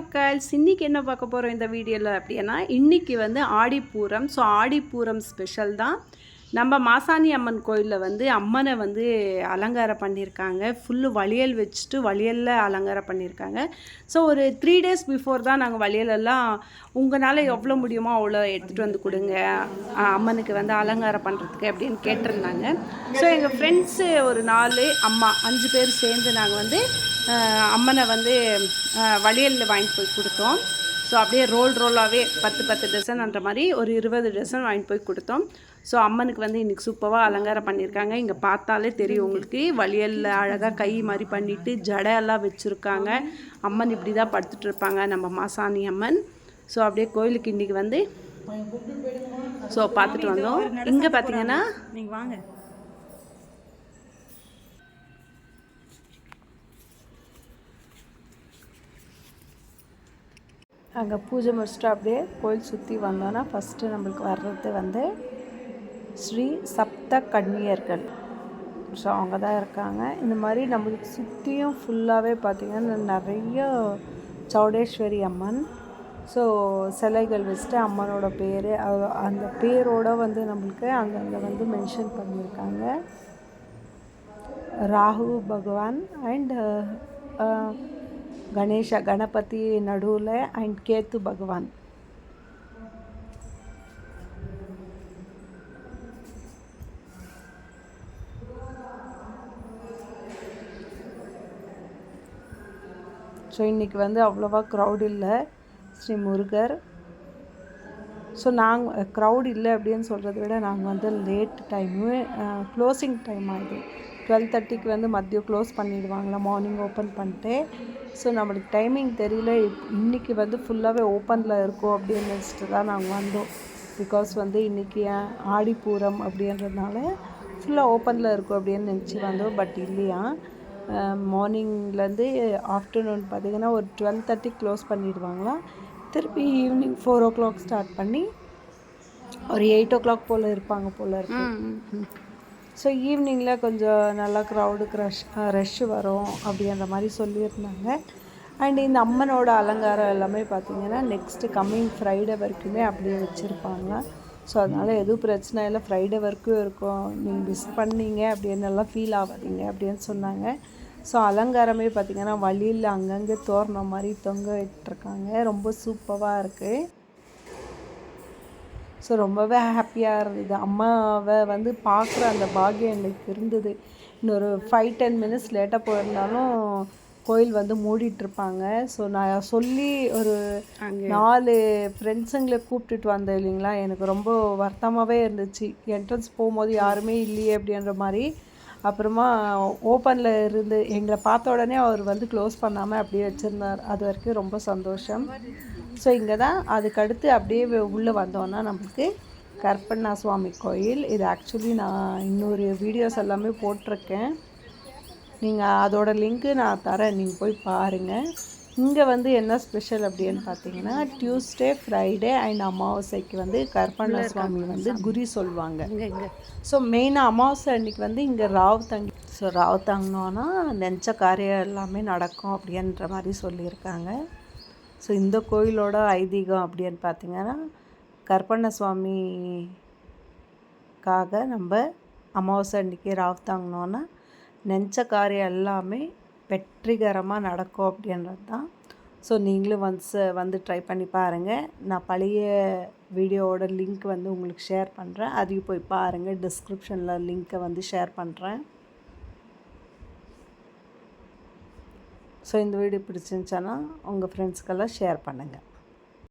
மக்கள், இன்னைக்கு என்ன பார்க்க போகிறோம் இந்த வீடியோவில் அப்படின்னா, இன்றைக்கி வந்து ஆடிப்பூரம். ஸோ ஆடிப்பூரம் ஸ்பெஷல் தான். நம்ம மாசாணி அம்மன் கோயிலில் வந்து அம்மனை வந்து அலங்காரம் பண்ணியிருக்காங்க. ஃபுல்லு வளையல் வச்சுட்டு வளையலில் அலங்காரம் பண்ணியிருக்காங்க. ஸோ ஒரு 3 days பிஃபோர் தான் நாங்கள் வளையலெல்லாம் உங்களால் எவ்வளோ முடியுமோ அவ்வளோ எடுத்துகிட்டு வந்து கொடுங்க அம்மனுக்கு வந்து அலங்காரம் பண்ணுறதுக்கு அப்படின்னு கேட்டிருந்தாங்க. ஸோ எங்கள் ஃப்ரெண்ட்ஸு ஒரு 4 அம்மா 5 பேர் சேர்ந்து நாங்கள் வந்து அம்மனை வந்து வளையலில் வாங்கிட்டு போய் கொடுத்தோம். ஸோ அப்படியே ரோலாகவே 10 டசன்ன்ற மாதிரி ஒரு 20 டசன் வாங்கிட்டு போய் கொடுத்தோம். ஸோ அம்மனுக்கு வந்து இன்றைக்கி சூப்பராக அலங்காரம் பண்ணியிருக்காங்க. இங்கே பார்த்தாலே தெரியும் உங்களுக்கு, வளையலில் அழகாக கை மாதிரி பண்ணிவிட்டு ஜடையெல்லாம் வச்சுருக்காங்க. அம்மன் இப்படி தான் படுத்துட்டு இருப்பாங்க, நம்ம மாசாணி அம்மன். ஸோ அப்படியே கோயிலுக்கு இன்றைக்கி வந்து ஸோ பார்த்துட்டு வந்தோம். இங்கே பார்த்தீங்கன்னா நீங்கள் வாங்க, அங்கே பூஜை முடிச்சுட்டு அப்படியே கோயில் சுற்றி வந்தோன்னா ஃபஸ்ட்டு நம்மளுக்கு வர்றது வந்து ஸ்ரீ சப்த கன்னியர்கள். ஸோ அவங்க தான் இருக்காங்க. இந்த மாதிரி நம்மளுக்கு சுற்றியும் ஃபுல்லாகவே பார்த்திங்கன்னா நிறைய சௌடேஸ்வரி அம்மன். ஸோ சிலைகள் வச்சுட்டு அம்மனோட பேர், அந்த பேரோடு வந்து நம்மளுக்கு அங்கங்கே வந்து மென்ஷன் பண்ணியிருக்காங்க. ராகு பகவான் அண்ட் கணபதி நடுவில் அண்ட் கேத்து பகவான். ஸோ இன்றைக்கி வந்து அவ்வளோவா க்ரௌட் இல்லை, ஸ்ரீ முருகர். ஸோ நாங்கள் க்ரௌட் இல்லை அப்படின்னு சொல்கிறத விட நாங்கள் வந்து லேட் டைமு, க்ளோசிங் டைம் ஆகுது. 12:30க்கு வந்து மதியம் க்ளோஸ் பண்ணிடுவாங்களா, மார்னிங் ஓப்பன் பண்ணிட்டு. ஸோ நம்மளுக்கு டைமிங் தெரியல. இன்றைக்கி வந்து ஃபுல்லாகவே ஓப்பனில் இருக்கும் அப்படின்னு நினச்சிட்டு தான் நாங்கள் வந்தோம். பிகாஸ் வந்து இன்றைக்கி ஆடிப்பூரம் அப்படின்றதுனால ஃபுல்லாக ஓப்பனில் இருக்கும் அப்படின்னு நினச்சி வந்தோம். பட் இல்லையா, மார்னிங்லேருந்து ஆஃப்டர்நூன் பார்த்திங்கன்னா ஒரு 12:30 க்ளோஸ் பண்ணிடுவாங்களா. திருப்பி ஈவினிங் 4 o'clock ஸ்டார்ட் பண்ணி ஒரு 8 o'clock போல் இருப்பாங்க போல் இருக்கு. ஸோ ஈவினிங்கில் கொஞ்சம் நல்லா க்ரௌடுக்கு ரஷ்ஷு வரும் அப்படின்ற மாதிரி சொல்லியிருந்தாங்க. அண்ட் இந்த அம்மனோட அலங்காரம் எல்லாமே பார்த்திங்கன்னா நெக்ஸ்ட்டு கம்மிங் ஃப்ரைடே வரைக்குமே அப்படியே வச்சுருப்பாங்க. ஸோ அதனால் எதுவும் பிரச்சனை இல்லை, ஃப்ரைடே வரைக்கும் இருக்கும். நீங்கள் மிஸ் பண்ணீங்க அப்படின்னு எல்லாம் ஃபீல் ஆகாதீங்க அப்படின்னு சொன்னாங்க. ஸோ அலங்காரமே பார்த்திங்கன்னா வழியில் அங்கங்கே தோரணம் மாதிரி தொங்க விட்டுருக்காங்க. ரொம்ப சூப்பராக இருக்குது. ஸோ ரொம்பவே ஹாப்பியாக இருந்தது. அம்மாவை வந்து பார்க்குற அந்த பாக்கியம் எனக்கு இருந்தது. இன்னொரு 5-10 minutes லேட்டாக போயிருந்தாலும் கோயில் வந்து மூடிட்டுருப்பாங்க. ஸோ நான் சொல்லி ஒரு 4 ஃப்ரெண்ட்ஸுங்களை கூப்பிட்டுட்டு வந்தேன் இல்லைங்களா, எனக்கு ரொம்ப வருத்தமாகவே இருந்துச்சு. என்ட்ரன்ஸ் போகும்போது யாருமே இல்லையே அப்படின்ற மாதிரி. அப்புறமா ஓப்பனில் இருந்து எங்களை பார்த்த உடனே அவர் வந்து க்ளோஸ் பண்ணாமல் அப்படியே வச்சுருந்தார். அது வரைக்கும் ரொம்ப சந்தோஷம். ஸோ இங்கே தான் அதுக்கடுத்து அப்படியே உள்ளே வந்தோன்னா நம்மளுக்கு கற்பண்ணா சுவாமி கோயில். இது ஆக்சுவலி நான் இன்னொரு வீடியோஸ் எல்லாமே போட்டிருக்கேன், நீங்கள் அதோட லிங்க்கு நான் தரேன், நீங்கள் போய் பாருங்கள். இங்கே வந்து என்ன ஸ்பெஷல் அப்படின்னு பார்த்தீங்கன்னா, டியூஸ்டே, ஃப்ரைடே அண்ட் அமாவாசைக்கு வந்து கற்பண்ணா சுவாமி வந்து குறி சொல்லுவாங்க. ஸோ மெயினாக அமாவாசை அன்றைக்கி வந்து இங்கே ராவ் தங்கி, ஸோ ராவ் தங்கினோன்னா நெஞ்ச காரியம் எல்லாமே நடக்கும் அப்படின்ற மாதிரி சொல்லியிருக்காங்க. ஸோ இந்த கோயிலோட ஐதீகம் அப்படின்னு பார்த்திங்கன்னா, கற்பண்ண சுவாமிக்காக நம்ம அமாவாசை அன்றைக்கி ராவ் தாங்கினோன்னா நெஞ்ச காரியம் எல்லாமே வெற்றிகரமாக நடக்கும் அப்படின்றது தான். ஸோ நீங்களும் வந்து ட்ரை பண்ணி பாருங்கள். நான் பழைய வீடியோவோட லிங்க் வந்து உங்களுக்கு ஷேர் பண்ணுறேன், அதையும் போய் பாருங்கள். டிஸ்கிரிப்ஷனில் லிங்க்கை வந்து ஷேர் பண்ணுறேன். ஸோ இந்த வீடியோ பிடிச்சிருந்துச்சுன்னா உங்கள் ஃப்ரெண்ட்ஸ்க்கெல்லாம் ஷேர் பண்ணுங்கள்.